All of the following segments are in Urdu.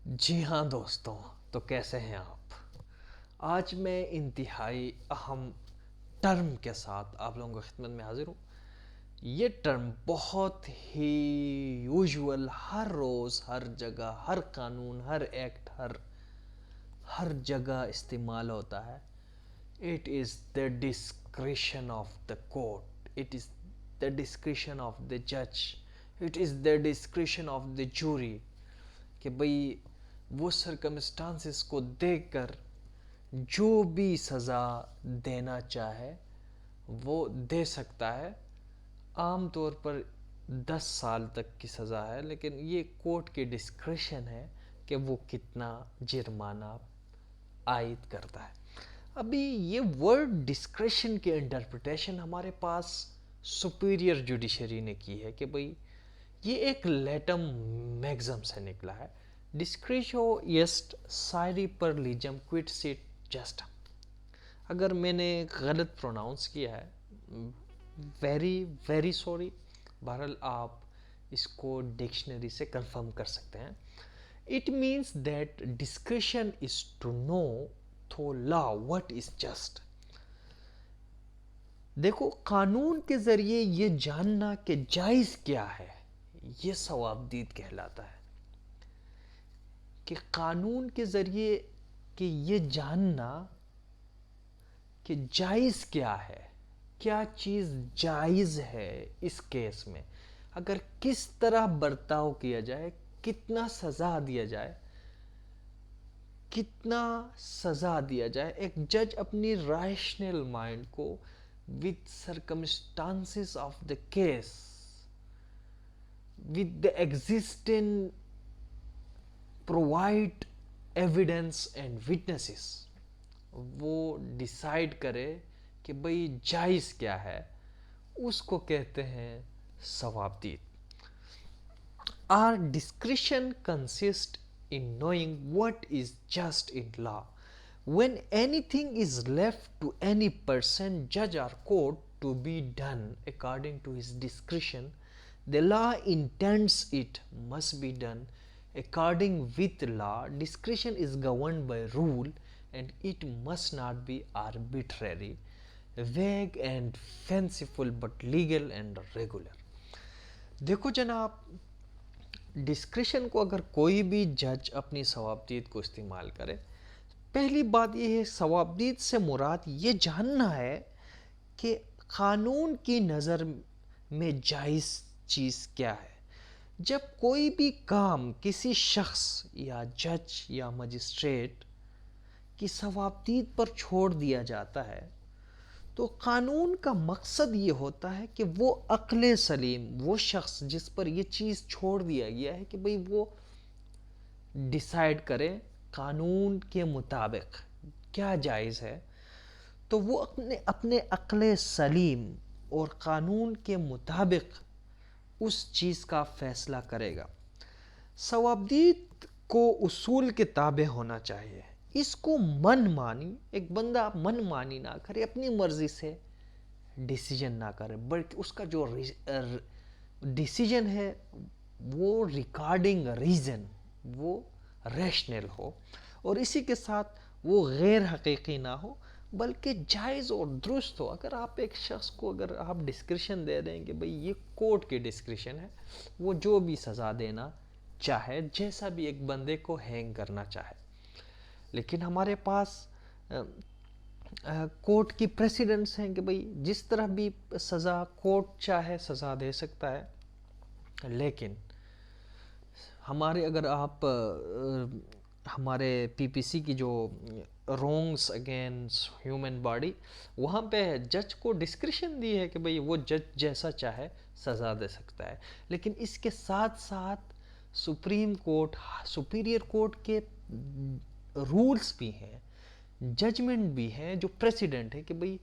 جی ہاں دوستوں، تو کیسے ہیں آپ؟ آج میں انتہائی اہم ٹرم کے ساتھ آپ لوگوں کی خدمت میں حاضر ہوں۔ یہ ٹرم بہت ہی یوزول، ہر روز، ہر جگہ، ہر قانون، ہر ایکٹ، ہر جگہ استعمال ہوتا ہے۔ It is the discretion of the court, it is the discretion of the جج، it is the discretion of the jury, کہ بھئی وہ سرکمسٹانسز کو دیکھ کر جو بھی سزا دینا چاہے وہ دے سکتا ہے۔ عام طور پر 10 سال تک کی سزا ہے، لیکن یہ کورٹ کے ڈسکریشن ہے کہ وہ کتنا جرمانہ عائد کرتا ہے۔ ابھی یہ ورڈ ڈسکریشن کے انٹرپریٹیشن ہمارے پاس سپیریئر جوڈیشری نے کی ہے کہ بھئی یہ ایک لیٹم میگزم سے نکلا ہے، ڈسکریشو یسٹ سائری پر لیجم کوئٹ سیٹ جسٹم۔ اگر میں نے غلط پروناؤنس کیا ہے، ویری ویری سوری، بہرحال آپ اس کو ڈکشنری سے کنفرم کر سکتے ہیں۔ It means that discretion is to know through law what is just۔ دیکھو، قانون کے ذریعے یہ جاننا کہ جائز کیا ہے، یہ ثوابدید کہلاتا ہے۔ کہ قانون کے ذریعے کہ یہ جاننا کہ جائز کیا ہے، کیا چیز جائز ہے اس کیس میں، اگر کس طرح برتاؤ کیا جائے، کتنا سزا دیا جائے، ایک جج اپنی ریشنل مائنڈ کو with circumstances of the case, with the existing provide evidence and witnesses، وہ ڈیسائیڈ کرے کہ بھئی جائز کیا ہے، اس کو کہتے ہیں ثوابدید۔ Our discretion consists in knowing what is just in law. When anything is left to any person, judge or court to be done according to his discretion, the law intends it must be done according with law. Discretion is governed by rule and it must not be arbitrary, vague and fanciful, but legal and regular۔ دیکھو جناب، ڈسکریشن کو اگر کوئی بھی جج اپنی ثوابدید کو استعمال کرے، پہلی بات یہ ہے، ثوابدید سے مراد یہ جاننا ہے کہ قانون کی نظر میں جائز چیز کیا ہے۔ جب کوئی بھی کام کسی شخص یا جج یا مجسٹریٹ کی ثوابدید پر چھوڑ دیا جاتا ہے، تو قانون کا مقصد یہ ہوتا ہے کہ وہ عقل سلیم، وہ شخص جس پر یہ چیز چھوڑ دیا گیا ہے، کہ بھئی وہ ڈیسائیڈ کرے قانون کے مطابق کیا جائز ہے، تو وہ اپنے عقل سلیم اور قانون کے مطابق اس چیز کا فیصلہ کرے گا۔ ثوابدید کو اصول کے تابع ہونا چاہیے۔ اس کو من مانی، ایک بندہ من مانی نہ کرے، اپنی مرضی سے ڈیسیجن نہ کرے، بلکہ اس کا جو ڈیسیجن ہے وہ ریکارڈنگ ریزن، وہ ریشنل ہو، اور اسی کے ساتھ وہ غیر حقیقی نہ ہو بلکہ جائز اور درست ہو۔ اگر آپ ایک شخص کو اگر آپ ڈسکریشن دے دیں کہ بھئی یہ کورٹ کی ڈسکریشن ہے، وہ جو بھی سزا دینا چاہے، جیسا بھی ایک بندے کو ہینگ کرنا چاہے، لیکن ہمارے پاس کورٹ کی پریسیڈنٹس ہیں کہ بھئی جس طرح بھی سزا کورٹ چاہے سزا دے سکتا ہے۔ لیکن اگر آپ ہمارے پی پی سی کی جو رونگس اگینسٹ ہیومن باڈی، وہاں پہ جج کو ڈسکریشن دی ہے کہ بھئی وہ جج جیسا چاہے سزا دے سکتا ہے، لیکن اس کے ساتھ ساتھ سپریم کورٹ، سپیریئر کورٹ کے رولز بھی ہیں، ججمنٹ بھی ہیں، جو پریسیڈنٹ ہے کہ بھئی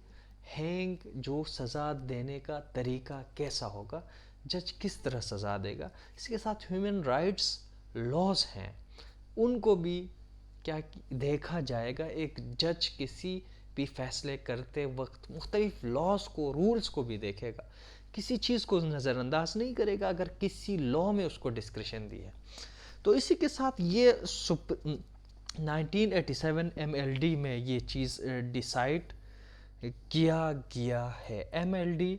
ہینگ جو سزا دینے کا طریقہ کیسا ہوگا، جج کس طرح سزا دے گا۔ اس کے ساتھ ہیومن رائٹس لاز ہیں، ان کو بھی کیا دیکھا جائے گا۔ ایک جج کسی بھی فیصلے کرتے وقت مختلف لاز کو، رولز کو بھی دیکھے گا، کسی چیز کو نظر انداز نہیں کرے گا اگر کسی لا میں اس کو ڈسکریشن دی ہے۔ تو اسی کے ساتھ یہ 1987 ایم ایل ڈی میں یہ چیز ڈیسائیڈ کیا گیا ہے. ایم ایل ڈی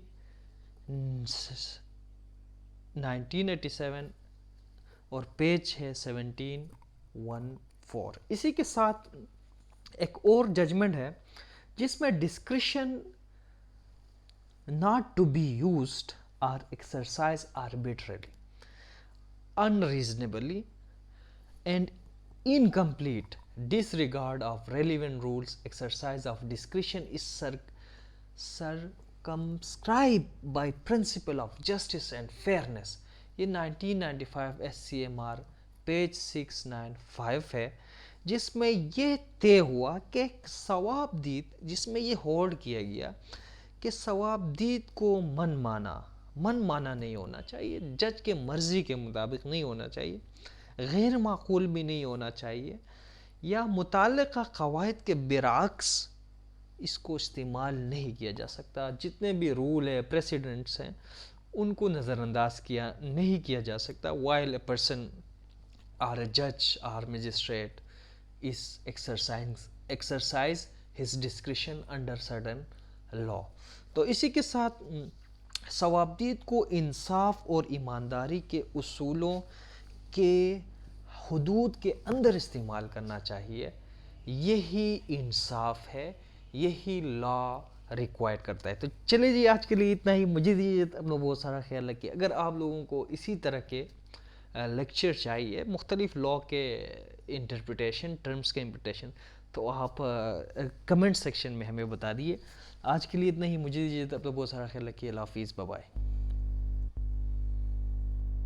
1987 اور پیج ہے 1714. اسی کے ساتھ ایک اور ججمنٹ ہے جس میں discretion not to be used or exercised arbitrarily, unreasonably, and incomplete disregard of relevant rules. Exercise of discretion is circumscribed by principle of justice and fairness. یہ 1995 S C M R page 695 ہے جس میں یہ طے ہوا کہ ثوابدید، جس میں یہ ہولڈ کیا گیا کہ ثوابدید کو من مانا نہیں ہونا چاہیے، جج کے مرضی کے مطابق نہیں ہونا چاہیے، غیر معقول بھی نہیں ہونا چاہیے، یا متعلقہ قواعد کے برعکس اس کو استعمال نہیں کیا جا سکتا. جتنے بھی رول ہے، پریسیڈنٹس ہیں، ان کو نظر انداز نہیں کیا جا سکتا while a person or a judge or magistrate is exercise his discretion under certain law. تو اسی کے ساتھ ثوابدید کو انصاف اور ایمانداری کے اصولوں کے حدود کے اندر استعمال کرنا چاہیے. یہی انصاف ہے، یہی لا ریکوائر کرتا ہے. تو چلے جی، آج کے لیے اتنا ہی. مجھے دیجیے اپنا بہت سارا خیال رکھیے. اگر آپ لوگوں کو اسی طرح کے لیکچر چاہیے، مختلف لا کے انٹرپریٹیشن، ٹرمز کے انٹرپریٹیشن، تو آپ کمنٹ سیکشن میں ہمیں بتا دیے. آج کے لیے اتنا ہی. مجھے دیجیے اپنا بہت سارا خیال رکھیے. اللہ حافظ. Bye bye.